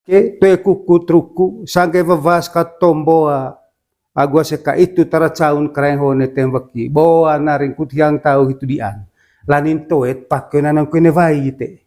Ke toe kuku truku sange vavaska tomboa agua seka itu tara caun kren hone tembaki boa naring kutiang tahu itu dian lanin toet pakke nanang kene vai te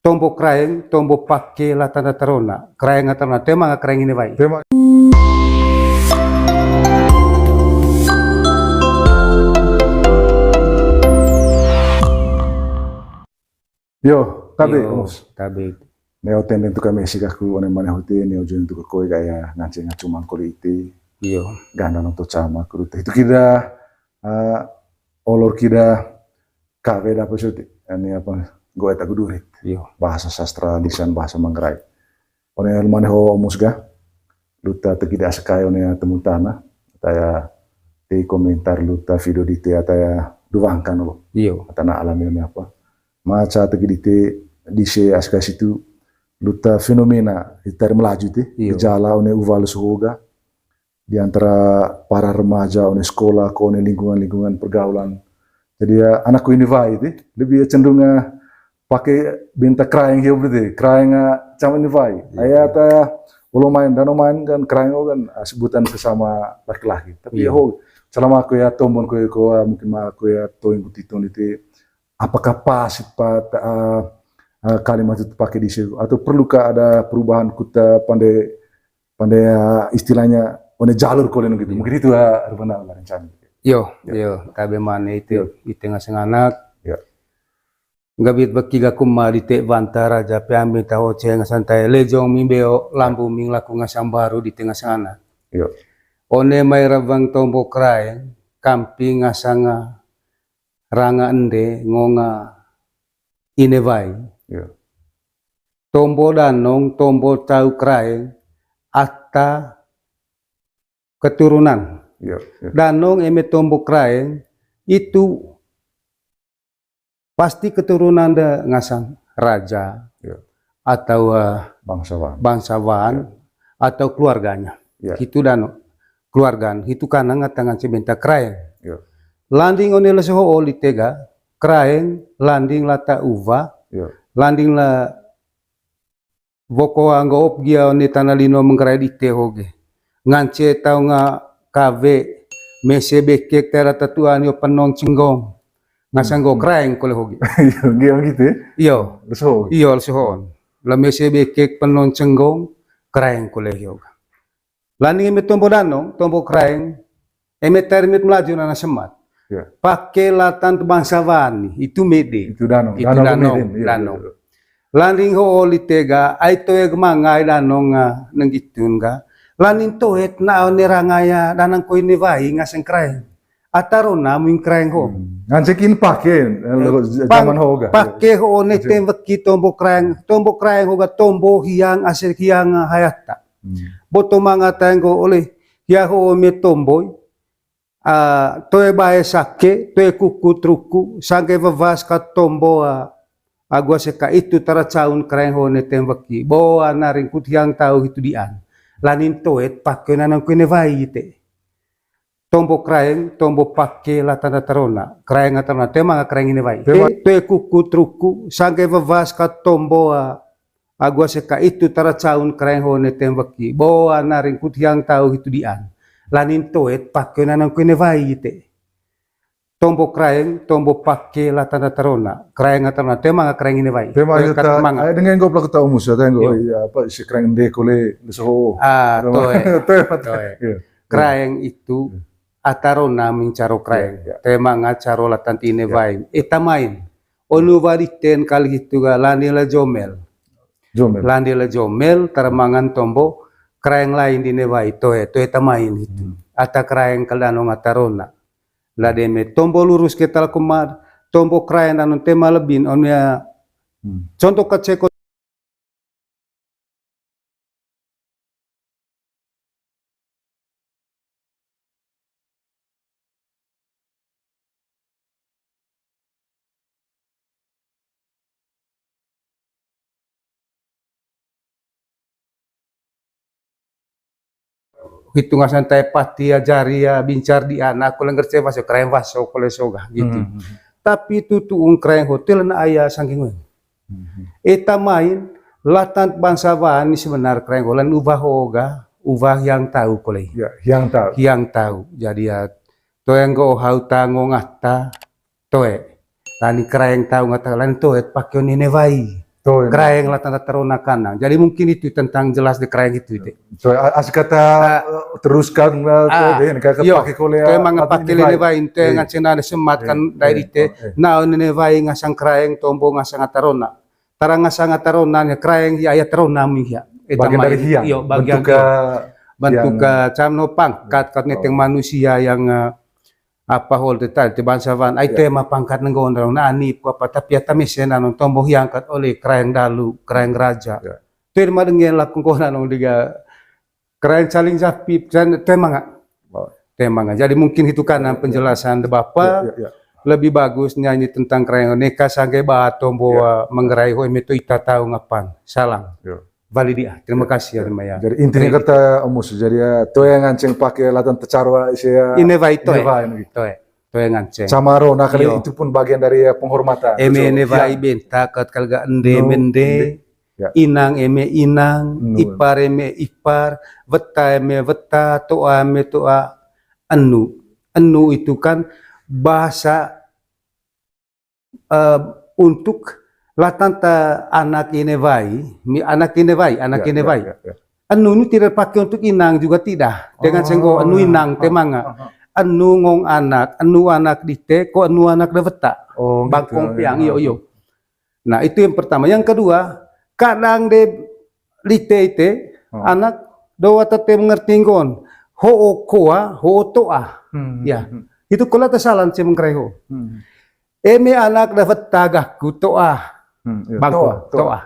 tombo kren tombo pakke la tanda tarona kren ngatana tema nga kren ini vai Tema. Yo, tabe, mus. tabe Neo tendeng tu kami sikaku one mana hote neo join tu koi gaya ngance ngacumang koliti. yo Ganda nonto cama kurute. Itu kira olor kira kawe da pesuti. Ini apa? Goe tak kudurit. yo Bahasa sastra lisan bahasa Manggarai. One mana ho musga. Luta tekida sekai one temu tanah. Taya di komentar luta video di te ataya duangkan lo. yo Atana alami one apa? Maca tekidite di se askai situ luta fenomena itar melaju te gejala one uval suhoga di antara para remaja one sekolah ko one lingkungan pergaulan. Jadi ya anakku ini vai te lebih cenderung pakai binta crying hiu berarti crying cam ini vai. Ayat belum main dan main kan crying kan sebutan sesama laki-laki. Tapi ya ho selama aku ya tombon ko mungkin aku ya toing kutiton itu apakah pas sifat kalimat itu pakai di situ atau perlukah ada perubahan kita pandai istilahnya one jalur kolen gitu mungkin itu benar rencana yo tabe mana itu di tengah senganak ya ngabit bakiga kuma di te vantara ja pe ambil tahu ceng santai lejong mimbeo lampu ming laku ngasam baru di tengah senganak yo one mai ravang tombo krai kamping ngasanga ranga ende ngonga inevai yo tombo danong tombo tau krai atta keturunan yo danong eme tombo krai itu pasti keturunan da ngasang raja yo atau bangsawan atau keluarganya ya itu danong keluarga itu kanang ngatangan cebenta krai yo landing one la soho oli tega krai landing lata uva yo landing la voko anggo op gia one tanalino mengkrai di tehoge ngance tau nga kave mese bekek tera tatuan yo penong cinggong ngasanggo krai kole hoge yo gitu iyo so iyo sohon la mese bekek penong cinggong krai kole yoga landing eme tombo danong tombo krai eme termit melaju nana semat ya pakai latan bangsawan itu mede itu danong itu danong landing ho oli tega ai toeg mangai danong nang gitun ga landing toet na nerangaya danang ko ini vai ngaseng krai ataro na ming krai ho ngancekin pakai zaman hoga pakai ho ne tembeki tombo krai ho ga tombo hiang asir hiang hayata boto manga tango oleh ya ho me tomboy toe bae sake toe kuku truku sange vavaska tomboa agua seka itu tara caun kren hone tembaki boa naring kutiang tahu itu dian lanin toet pakke nanang kene vai te tombo kren tombo pakke la tanda tarona kren ngatana tema nga kren ini vai toe kuku truku sange vavaska tomboa agua seka itu tara caun kren hone tembaki boa naring kutiang tahu itu dian lanin toet pakke nanang kene vai te tombo krai tombo pakke la tanda tarona krai ngatana tema nga krai ini vai tema itu ada dengan gue pelak tahu musuh tengok apa si keren dekole so toe krai itu atarona min caro krai tema nga caro la tantine vai etamain onu variten kali itu ga landila jomel landila jomel taramangan tombo krai lain di nevai toe tamain itu ata krai kalano ngatarona la deme tombo lurus ketal kumar tombo krai nanon tema lebin onya contoh kaceko hitungan santai pati ajaria bincar di anak ko langgar ceva so krai vaso kole soga gitu tapi itu tuung krai hotel na aya saking eta main latan bangsawan ni sebenar kreng lan ubah hoga, ubah yang tahu kolei. Ya, yang tahu. Yang tahu. Jadi ya toe ngo hau tango ngata toe. Lani kreng tahu ngata lan toe pakyo ni nevai. Tuh, Kreng latan terona kanang. Jadi mungkin itu tentang jelas di kreng itu. so as kata teruskan kata pakai kolea. Toe mga pakili nevai toe ngancena semat kan dari te. Na nevai ngasang kreng tombo ngasang terona. Tarang ngasang terona ne kreng ya terona mi ya. Bagian dari hiang. Iyo, bagian bentuk camno pangkat kat neteng manusia yang apa hol detail di bangsawan ai tema pangkat nenggon na ani apa tapi ya tamisen anu tombo hiang kat oleh kreng dalu kreng raja. Terima dengan lakung kona nong diga kreng saling sapi tema nggak? Tema nggak. Jadi mungkin itu karena penjelasan de Bapak lebih bagus nyanyi tentang kreng neka sangge ba tombo menggerai ho metu ita tahu ngapan. Salam. Validia. Terima kasih ya Maya. Jadi intinya kata Omus, jadi ya toe nganceng pakai latan tecarwa isia. Inevai toe. Toe nganceng. Samaro nah kali itu pun bagian dari penghormatan. Eme nevai benta kat kalga ende mende. Inang eme inang, ipar eme ipar, veta eme veta, toa eme toa. Anu. Anu itu kan bahasa untuk latan ta anak inevai, anak inevai. Anu ini tidak pakai untuk inang juga tidak. Dengan senggo anu inang temanga. Anu ngong anu anak dite, ko anu anak deveta. Bangkong piang iyo. Nah itu yang pertama. Yang kedua, kadang de lite ite anak doa tete mengerti ngon. Ho koa, ho toa. Ya, itu kalau tersalan sih mengkreho. Eme anak dapat tagaku toa. Bangko toa.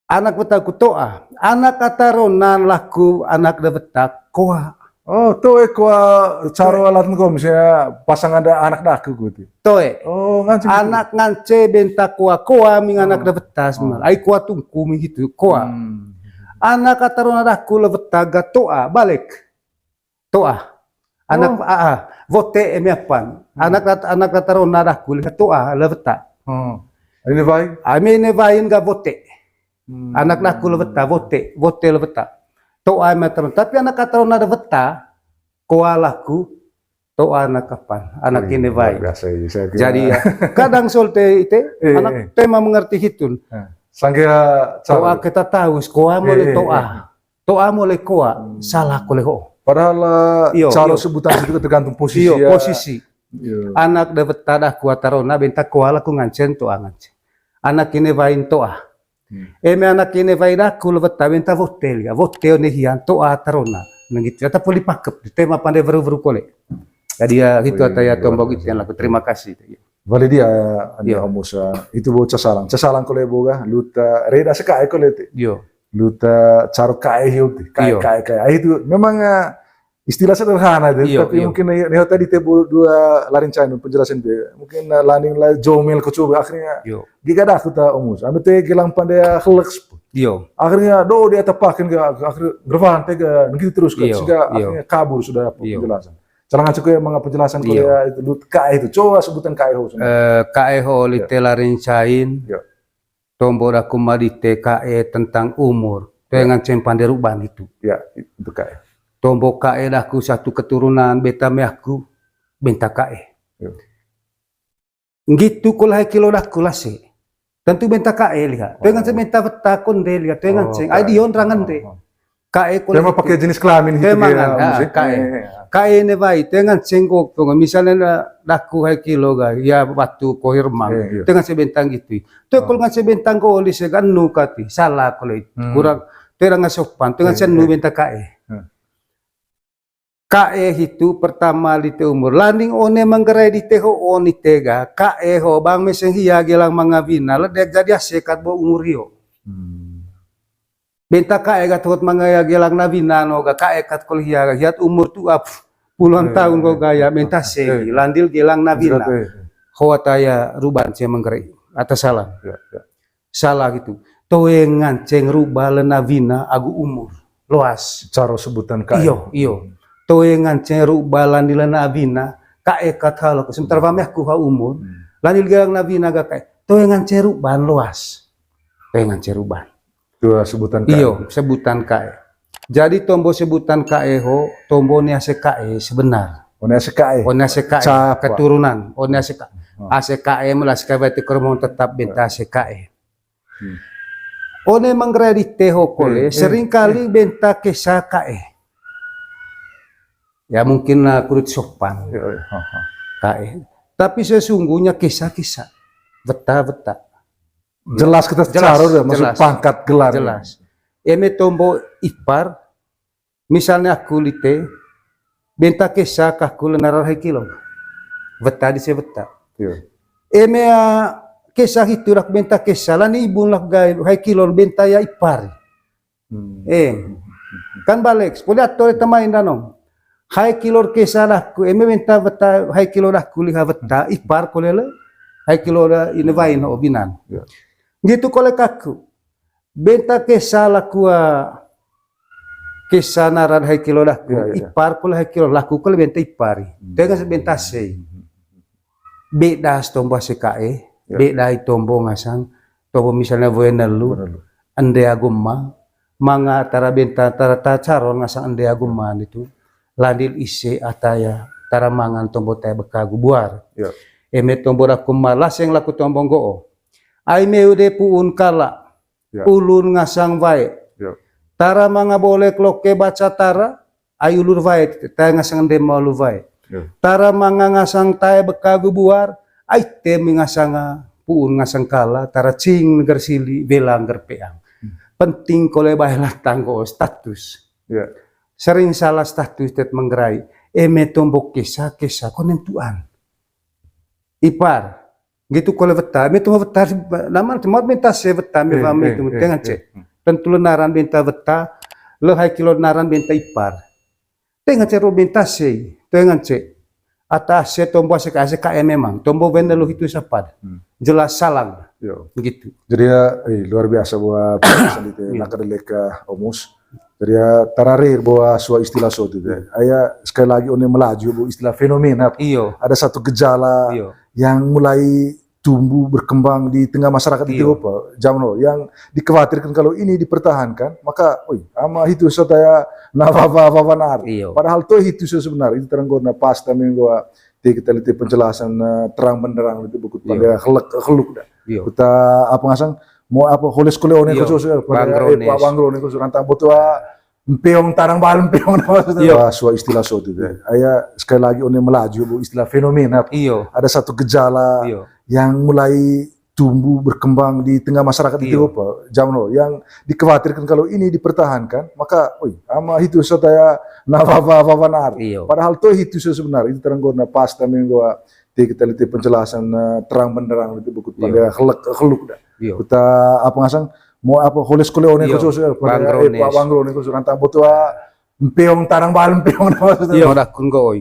Anak betaku toa. Anak kata ronan laku anak da betak koa. Oh, toe koa caro alat ngom misalnya pasang ada anak daku gitu. Toe. Oh, ngance. Anak ngance benta koa ming anak da betas mal. Ai koa tungku ming gitu koa. Anak kata ronan daku le betaga toa balik. Toa. Anak vote emiapan. Anak kata ronan daku le toa le betak. Ini baik. Ame nevain ga vote. Anak naku leveta vote leveta. Toa meter. Tapi anak kata na leveta koa laku toa anak kapan. Anak ini baik. Jadi ya, kadang solte ite anak tema mengerti hitun. Sangga toa kita tahu koa mulai toa. Toa mulai koa salah koleh ho. Padahal cara sebutan itu tergantung posisi. Iyo, posisi. Anak dapat tadah kuatarona benta koa laku ngancen toa ngancen. Anak ini vain toa. Eme anak ini vain aku lebat benta votel ya. Votel nih hian toa tarona. Nangit kata poli pakep. Tema pandai veru kole. Jadi ya itu ataya tombok itu yang laku. Terima kasih. Validia ania Omusa itu bocah salang. Casalang kole boga luta reda sekai kole te. Yo. Luta caro kai hiu te. Kai. Itu memang istilah sederhana deh, tapi mungkin nih tadi tebo dua larin cain penjelasan deh, mungkin laning la jomel coba akhirnya giga dah kita Omus, ame teh gelang pandai heleks, akhirnya do dia tepakin akhirnya gervan teh begitu terus kan, sehingga akhirnya kabur sudah penjelasan. Jangan cukup emang penjelasan Korea itu kai itu, coba sebutan kai ho. Kai ho lite larin cain, tombol aku madite kai tentang umur, dengan pandai ruban itu. Ya itu kai. Tombok kae aku satu keturunan beta meaku benta kae. Gitu kulai kilo dah kulase. Tentu benta kae lihat. Dengan benta beta konde lihat. Dengan ceng. Ai dion rangan de. Kae kulai. Tema pakai jenis kelamin gitu ya. Kae. Kae ne baik. Dengan cengkok tuh. Misalnya daku hai kilo ga. Ya batu kohir mang. Dengan sebentang gitu. Tuh kalau nggak sebentang ko oli segan nu kati. Salah kulai. Kurang. Terang sopan. Dengan senu benta kae. Kae itu pertama di te umur landing one manggerai di te ho oni tega kae ho bang meseng hia gelang mangavina ledek jadi asekat bo umur rio. Benta kae gatot mangaya gelang navina no ga kae kat kol hia hiat umur tu puluhan tahun go gaya benta segi landil gelang navina. Ho ataya ruban sia manggerai atas salah. Salah gitu. Toe nganceng rubah navina agu umur luas. Cara sebutan kae. Iyo. Toe nganceng rubah landil navina kae kat halo sementara pameh ku ha umur landil gelang navina ga kae toe nganceng rubah luas. dengan ceruban. Itu sebutan KE. Iyo, sebutan KE. Jadi tombo sebutan KE ho, tombo ni ase KE sebenar. One SKE. One ase KE Capa. keturunan. One ase KE melas kawati kormon tetap benta ase KE. One mengkredite ho kole seringkali benta kisah KE. Ya mungkin kulit sopan KE. Tapi sesungguhnya kisah-kisah beta-beta. Jelas kita secara udah masuk pangkat gelar. Jelas. Eme tombo ipar, misalnya aku lite, benta kisah kaku lenarar kilo. Beta di sebeta. Eme kisah itu rak benta kisah, lani ibu lak gay kilo benta ya ipar. Kan balik, boleh atur tamain danong. Kilo kisah laku, eme benta beta kilo laku liha beta ipar kolele, kilo da ini vain obinan. Gitu kole kaku. Benta kisah laku kisah naran kilo laku ipar kole kilo laku kole benta ipari. Dengan benta sei. Beda tombo SKE, beda tombo ngasang, tombo misalnya voenelu, ande aguma, manga tara benta tara caron ngasang ande aguma itu, landil ise ataya tara mangan tombo taya bekagu buar. Eme tombo laku malas yang laku tombo ngoo. Ai meude puun kala. Ulun ngasang vai. Tara manga boleh kloke baca tara, ai ulur vai, taya ngasang demo lu vai. Tara manga ngasang taya bekagu buar, ai temi ngasang puun ngasang kala, tara cing negar sili belang gerpeang. Penting kole bae latanggo status. Sering salah status tet menggerai. Eme tombok kisah konentuan. Ipar. Gitu kalau beta, itu beta, nama cuma beta se beta, itu dengan cek. Tentu naran benta beta, lehai kilo naran benta ipar. Dengan cek benta se, dengan cek. Atas se tombo SKE memang, tombo benda lu itu sapad. Jelas salang. Begitu. Jadi ya luar biasa bahwa penjelasan itu nakadeleka omus. Jadi ya tararir bahwa suatu istilah suatu itu. Ayah sekali lagi one melaju bahwa istilah fenomena. Ada satu gejala yang mulai tumbuh berkembang di tengah masyarakat itu apa jamno yang dikhawatirkan kalau ini dipertahankan maka ama itu saya apa nar padahal toh itu sebenarnya itu teranggona pas tapi gua kita lihat penjelasan terang benderang itu buku pada keluk dah kita apa ngasang mau apa holes kule one khusus pada Pak Wangrone khusus rantang botua empeong tarang balem empeong suatu istilah suatu itu ayah sekali lagi one melaju istilah fenomena ada satu gejala yang mulai tumbuh berkembang di tengah masyarakat itu apa jamno yang dikhawatirkan kalau ini dipertahankan maka ama itu saya apa nar padahal toh itu sebenarnya itu teranggona pas tapi gua kita lihat penjelasan terang benderang itu buku pada keluk dah kita apa ngasang mau apa holes kule one khusus pada Pak Wangrone khusus rantang botua empeong tarang balem empeong dakun go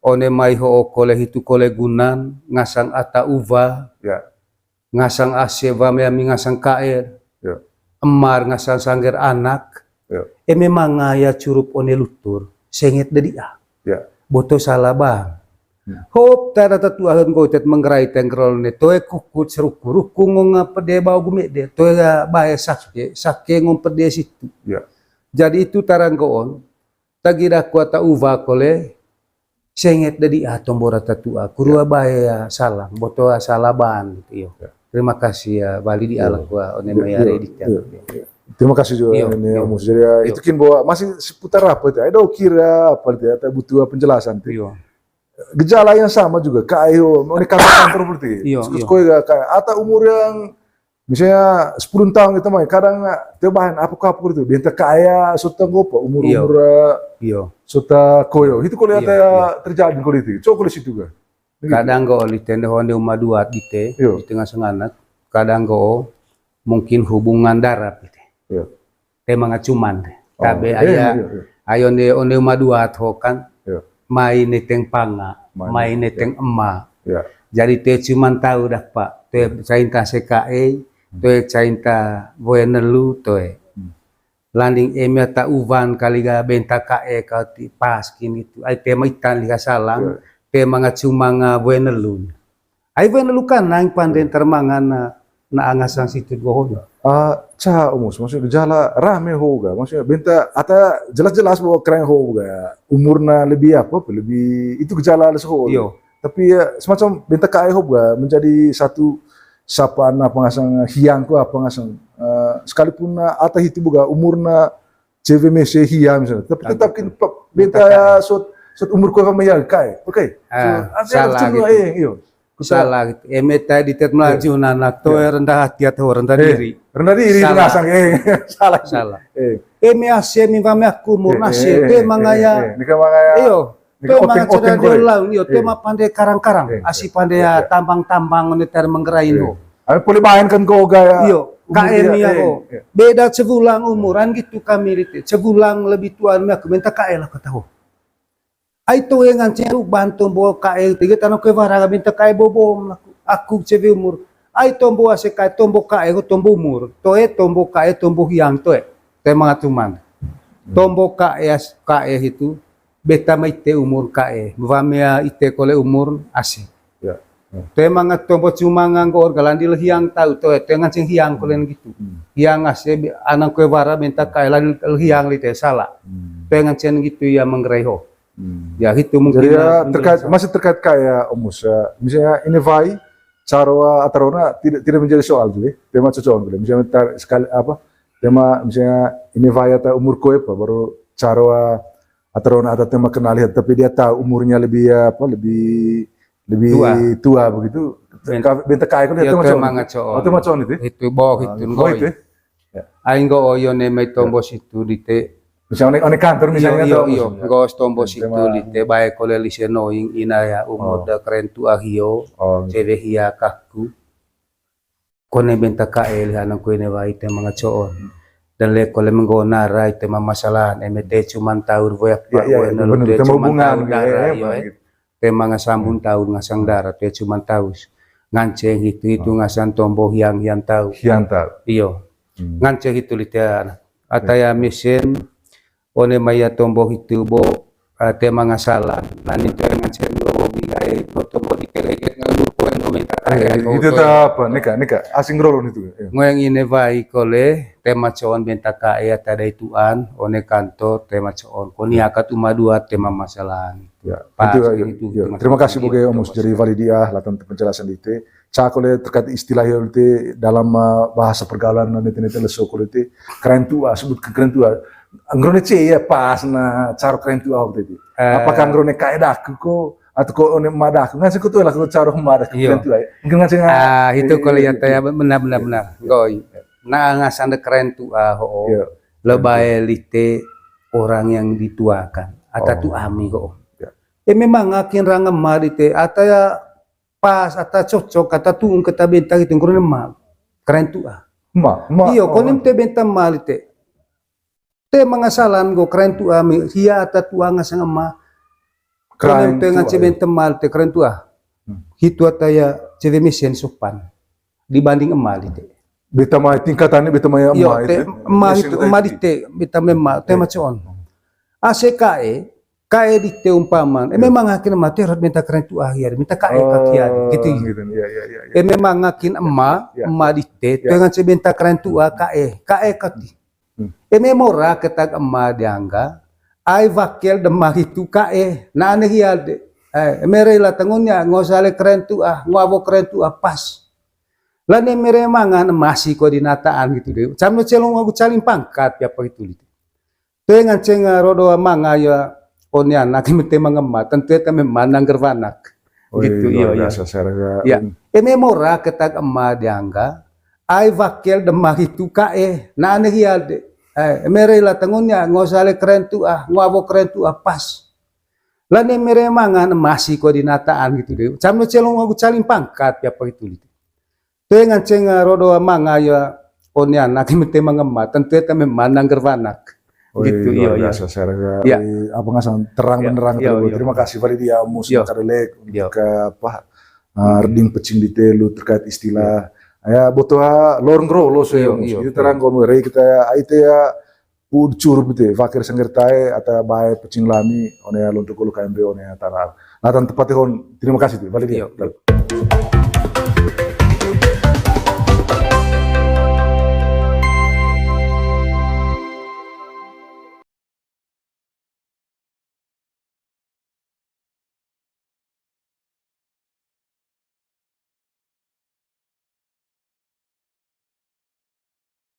one mai ho kole hitu kole gunan ngasang ata uva ngasang aseva meami ngasang kaer emar ngasang sangger anak memang ngaya curup one lutur sengit dedi boto salah bang hop tada tatuahan ko tet menggerai tengkrol ne toe kukut serukuru kungong pede bau gume de toe bae sake ngom pede situ jadi itu taranggoon tagira kuata uva kole senget dari tombora tatua kurua bahaya salam boto salaban gitu terima kasih ya Bali di ala gua one mayare di terima kasih juga ini Omus jadi itu kin bahwa masih seputar apa itu ada kira apa itu atau butuh penjelasan itu gejala yang sama juga kayak ini kantor berarti kayak atau umur yang misalnya 10 tahun gitu mah kadang tebahan apa itu dia kaya sudah gopa umur sudah koyo itu kalau terjadi kalau itu coba kalau situ ga kadang go li tende honde umaduat di tengah senganak kadang go mungkin hubungan darat gitu temang cuman kabe ayo onde umaduat hokan mai neteng panga mai neteng emma jadi te cuman tahu dah pak te cainta SKE toe cainta voenelu toe landing emia ta uvan kaliga benta KE kau ti pas kini tu ai tema itan liga salang tema nga cumanga voenelu ai voenelu kan nang panden termangan na angasang situ bohong. Ca umus, maksudnya gejala rame hoga, maksudnya benta ata jelas-jelas bahwa keren hoga, umurna lebih lebih itu gejala lesoho. Iyo. Tapi ya semacam benta kai hoga menjadi satu sapaan apa ngasang hiangku apa ngasang sekalipun ata itu boga umurna cewek mese hiang misalnya, tapi tetap kin benta sot umur ko famaya kai, oke. Salah gitu. Iyo. Salah gitu. Emeta di tet melaju anak to rendah hati atau rendah diri. Rendah diri ngasang salah. Salah. Eme ase mi vame aku umur nase te mangaya. Nika mangaya. Iyo. Te manga cerita ulang iyo te ma pandai karang-karang. Asi pandai tambang-tambang netar menggerain ho. Boleh bayangkan kau gaya. Iyo. KM ako. Beda sebulan umuran gitu kami itu. Sebulan lebih tua aku minta KL aku tahu. Ay to yang ngancing bantu bo KL tiga tanah ke varaga minta KL bobo aku ceve umur. Ay tombo ase KL tombo KL tombo umur. Tombo KL tombo hiang te mga tuman. Tombo KL itu beta maite umur KL. Bavamia ite kole umur ase. Ya. Te mga tombo cuma nganggo orgalandil hiang tahu te ngancing hiang kolen gitu. Hiang ase anak ke vara minta KL hiang lite salah. Te ngancing gitu ya menggereho. Ya itu mungkin. Jadi ya masih terkait kayak umus ya. Misalnya ini vai cara atarona tidak menjadi soal gitu. Tema cocok gitu. Misalnya sekali tema misalnya ini vai atau umur koe apa baru cara atarona atau tema kenal lihat tapi dia tahu umurnya lebih tua begitu. Benta kaya kan itu macam. Itu macam itu. Itu boh itu ngoy. Aing go oyo ne mai tombo situ dite. Misalnya on kantor misalnya iyo gos tombo situ lite bae kole liseno ing inaya umoda keren tu ahio ceve hia kaku kone benta kael hanang kuene wai te mga coon dan le kole menggona rai te masalah MT cuman taur voyak pak no te cuman taur dara yo te mga sambun taur ngasang dara te cuman taus nganceng itu ngasan tombo hiang tahu iyo nganceng itu lite ataya mesin one maya tombo itu bo te mga sala nani to yang cendo bigai tombo dikeleget ngalu ko no meta itu apa nika asing rolon itu ngoyang ine vai kole tema coon benta kae tada ituan one kanto tema coon koni akat dua tema masalah ya itu terima kasih boge omus dari Validia latan penjelasan itu cakole terkait istilah itu dalam bahasa pergaulan nanti leso itu keren tua sebut keren tua Angrone ya pas na caro keren tu awak tadi. Apakah angrone kae daku ko atau ko one madaku ngan sih lah ko caro madaku keren tu ay. Ngan sih itu kalau lihat ya benar. Goy. Na ngasan keren tu ho. Lebay lite orang yang dituakan. Ata tu ami ko. Memang akin rangam marite ata ya pas ata cocok ata tuung kata benta gitu angrone ma. Keren tu Iyo konim te benta malite. Te mga salan go keren tu ami hia ata tuanga sang ama keren tu nga ceben temal te keren tu hitu ataya cebe misen sopan dibanding emal itu beta mai tingkatannya beta mai emal itu emal itu emal itu beta memang te macon ACKE kae di te umpaman memang akin emal te rot minta keren tu akhir minta kae kakian gitu ya memang akin emal di te nga ceben keren tu kae kati memora ketag amma diangga ay vakel demah itu kae na hialde mere la tangonya ngosale keren tu ngwabo keren tu pas lane mere mangan masih koordinataan gitu deh camno celong aku caling pangkat ya apa itu dengan ceng rodo manga ya onya nak mete mangema tentu eta memanang gerwanak gitu iya memora ketag amma diangga ay vakel demah itu kae na hialde mere la tangonya ngosale keren tu ngwabo keren tu pas lane mere mangan masih koordinataan gitu deh camno celong aku caling pangkat ya apa itu dengan ceng rodo manga ya onya nak mete mangema tentu eta memanang gerwanak gitu iya ya apa ngasan terang benerang terima kasih Validia musuh karelek untuk apa reding pecing di telu terkait istilah ya butuh lorong lo itu terang kono rei kita itu ya ucur betul fakir senggertai atau baik pecing lami one lontok kulu KMB one tanah latan tepat terima kasih Validia